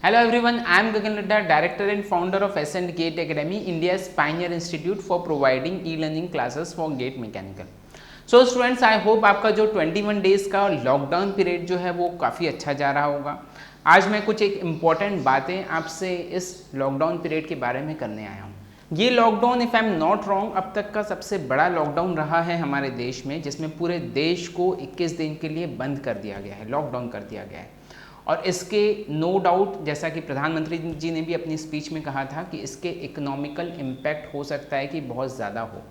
Hello everyone, I am Gagan Ladda, Director and Founder of S&Gate Academy, India's pioneer institute for providing e-learning classes for gate mechanical. So students, I hope आपका जो 21 days का lockdown period जो है वो काफ़ी अच्छा जा रहा होगा। आज मैं कुछ एक इम्पॉर्टेंट बातें आपसे इस लॉकडाउन पीरियड के बारे में करने आया हूँ। ये lockdown if I am not wrong अब तक का सबसे बड़ा लॉकडाउन रहा है हमारे देश में, जिसमें पूरे देश को 21 दिन के लिए बंद कर दिया गया है, लॉकडाउन कर दिया गया है। और इसके नो डाउट, जैसा कि प्रधानमंत्री जी ने भी अपनी स्पीच में कहा था कि इसके इकोनॉमिकल इम्पैक्ट हो सकता है कि बहुत ज़्यादा हो।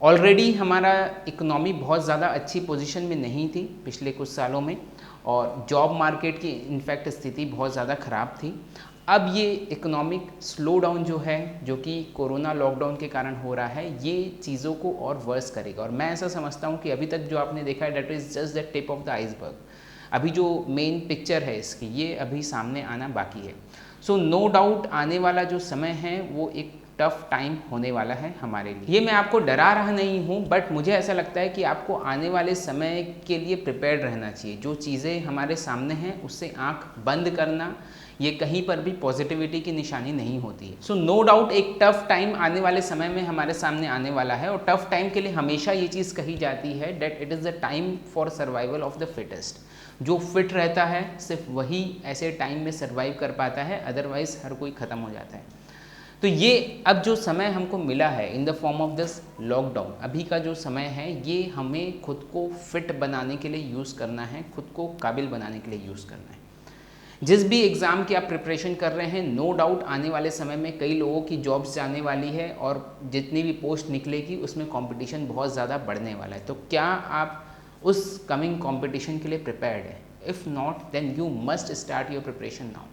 ऑलरेडी हमारा इकोनॉमी बहुत ज़्यादा अच्छी पोजीशन में नहीं थी पिछले कुछ सालों में, और जॉब मार्केट की इनफैक्ट स्थिति बहुत ज़्यादा ख़राब थी। अब ये इकोनॉमिक स्लो डाउन जो है, जो कि कोरोना लॉकडाउन के कारण हो रहा है, ये चीज़ों को और वर्स करेगा। और मैं ऐसा समझता हूँ कि अभी तक जो आपने देखा है, that is just the tip of the iceberg. अभी जो मेन पिक्चर है इसकी, ये अभी सामने आना बाकी है। सो नो डाउट आने वाला जो समय है वो एक टफ टाइम होने वाला है हमारे लिए। ये मैं आपको डरा रहा नहीं हूँ, बट मुझे ऐसा लगता है कि आपको आने वाले समय के लिए प्रिपेयर्ड रहना चाहिए। जो चीज़ें हमारे सामने हैं उससे आंख बंद करना ये कहीं पर भी पॉजिटिविटी की निशानी नहीं होती है। सो नो डाउट एक टफ टाइम आने वाले समय में हमारे सामने आने वाला है, और टफ टाइम के लिए हमेशा ये चीज़ कही जाती है that it is the time for survival of the fittest. जो फिट रहता है सिर्फ वही ऐसे टाइम में सर्वाइव कर पाता है, अदरवाइज हर कोई ख़त्म हो जाता है। तो ये अब जो समय हमको मिला है in the form of this lockdown, अभी का जो समय है, ये हमें खुद को फिट बनाने के लिए यूज़ करना है, खुद को काबिल बनाने के लिए यूज़ करना है। जिस भी एग्ज़ाम की आप प्रिपरेशन कर रहे हैं, नो डाउट आने वाले समय में कई लोगों की जॉब्स जाने वाली है, और जितनी भी पोस्ट निकलेगी उसमें कंपटीशन बहुत ज़्यादा बढ़ने वाला है। तो क्या आप उस कमिंग कंपटीशन के लिए प्रिपेयर्ड है? If not, then you must start your preparation now.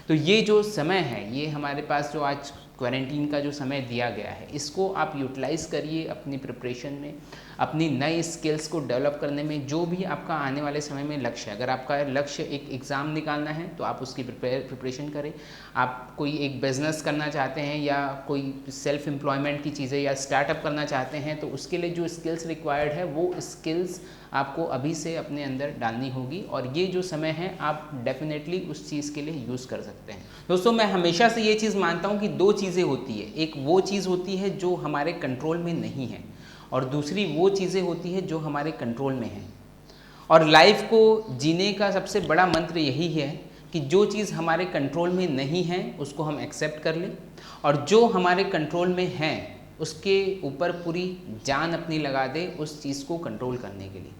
तो ये जो समय है, ये हमारे पास जो आज क्वारंटीन का जो समय दिया गया है, इसको आप यूटिलाइज़ करिए अपनी प्रिपरेशन में, अपनी नई स्किल्स को डेवलप करने में। जो भी आपका आने वाले समय में लक्ष्य है, अगर आपका लक्ष्य एक एग्ज़ाम निकालना है तो आप उसकी प्रिपरेशन करें। आप कोई एक बिज़नेस करना चाहते हैं या कोई सेल्फ एम्प्लॉयमेंट की चीज़ें या स्टार्टअप करना चाहते हैं, तो उसके लिए जो स्किल्स रिक्वायर्ड है वो स्किल्स आपको अभी से अपने अंदर डालनी होगी, और ये जो समय है आप डेफिनेटली उस चीज़ के लिए यूज़ कर सकते हैं। दोस्तों, मैं हमेशा से ये चीज़ मानता हूँ कि दो चीज़ें होती है। एक वो चीज़ होती है जो हमारे कंट्रोल में नहीं है, और दूसरी वो चीज़ें होती है जो हमारे कंट्रोल में है। और लाइफ को जीने का सबसे बड़ा मंत्र यही है कि जो चीज़ हमारे कंट्रोल में नहीं है उसको हम एक्सेप्ट कर लें, और जो हमारे कंट्रोल में है उसके ऊपर पूरी जान अपनी लगा दें उस चीज़ को कंट्रोल करने के लिए।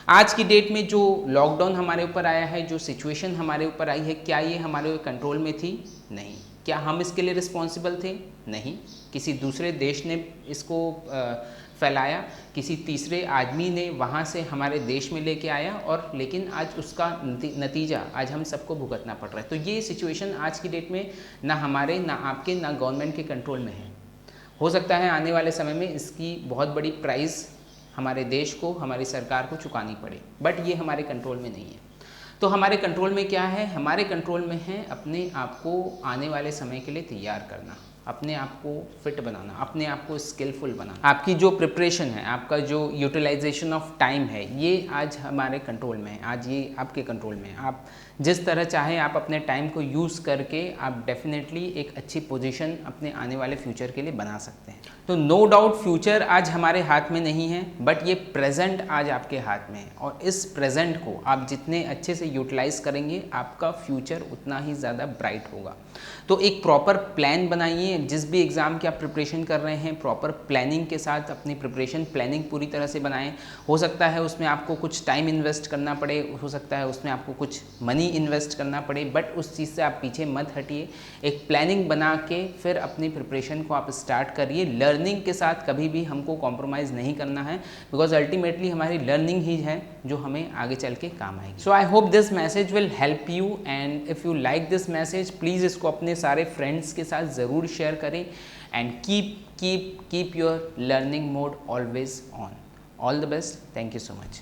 आज की डेट में जो लॉकडाउन हमारे ऊपर आया है, जो सिचुएशन हमारे ऊपर आई है, क्या ये हमारे कंट्रोल में थी? नहीं। क्या हम इसके लिए रिस्पॉन्सिबल थे? नहीं। किसी दूसरे देश ने इसको फैलाया, किसी तीसरे आदमी ने वहाँ से हमारे देश में लेके आया, और लेकिन आज उसका नतीजा आज हम सबको भुगतना पड़ रहा है। तो ये सिचुएशन आज की डेट में ना हमारे, ना आपके, ना गवर्नमेंट के कंट्रोल में है। हो सकता है आने वाले समय में इसकी बहुत बड़ी प्राइस हमारे देश को, हमारी सरकार को चुकानी पड़े, बट ये हमारे कंट्रोल में नहीं है। तो हमारे कंट्रोल में क्या है? हमारे कंट्रोल में है अपने आप को आने वाले समय के लिए तैयार करना, अपने आप को फिट बनाना, अपने आप को स्किलफुल बनाना। आपकी जो प्रिपरेशन है, आपका जो यूटिलाइजेशन ऑफ टाइम है, ये आज हमारे कंट्रोल में है, आज ये आपके कंट्रोल में है। आप जिस तरह चाहें आप अपने टाइम को यूज़ करके आप डेफिनेटली एक अच्छी पोजीशन अपने आने वाले फ्यूचर के लिए बना सकते हैं। तो नो डाउट फ्यूचर आज हमारे हाथ में नहीं है, बट ये प्रेजेंट आज आपके हाथ में है, और इस प्रेजेंट को आप जितने अच्छे से यूटिलाइज़ करेंगे, आपका फ्यूचर उतना ही ज़्यादा ब्राइट होगा। तो एक प्रॉपर प्लान बनाइए। जिस भी एग्ज़ाम की आप प्रिपरेशन कर रहे हैं, प्रॉपर प्लानिंग के साथ अपनी प्रिपरेशन प्लानिंग पूरी तरह से बनाएं। हो सकता है उसमें आपको कुछ टाइम इन्वेस्ट करना पड़े, हो सकता है उसमें आपको कुछ मनी इन्वेस्ट करना पड़े, बट उस चीज़ से आप पीछे मत हटिए। एक प्लानिंग बना के फिर अपनी प्रिपरेशन को आप स्टार्ट करिए। लर्निंग के साथ कभी भी हमको कॉम्प्रोमाइज़ नहीं करना है, बिकॉज अल्टीमेटली हमारी लर्निंग ही है जो हमें आगे चल के काम आएगी। So I hope this message will help you, and if you like this message, please इसको अपने सारे फ्रेंड्स के साथ ज़रूर शेयर करें, and keep your learning mode always on. All the best. Thank you so much.